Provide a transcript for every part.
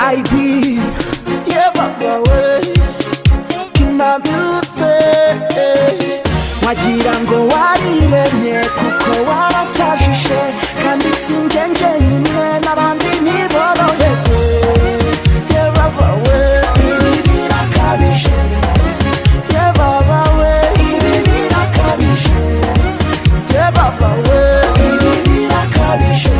ID yeah baba we kinabyutse wagira ngo wariremye kuko waratsajishe kandi singenje nyine n'abandi ntiboroheye yeah baba we ibi birakabije yeah baba we ibi birakabije yeah baba we ibi birakabije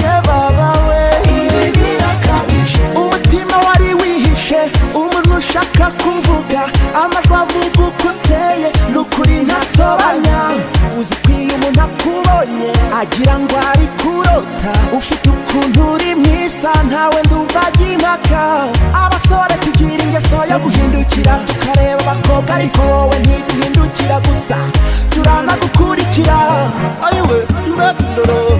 yeah baba we ibi birakabije umutima wari wihishe umuntu ushaka kuvuga amajwi avuga uko uteye n'ukuri ntasobanya uzi ko iyo umuntu akubonye agira ngo ari kurota ufite ukuntu uri mwiza ntawe ndumva ajya impaka abasore tugira ingeso yo guhindukira tukareba abakobwa ariko wowe ntituhindukira gusa turanagukurikira ayiwe ndororo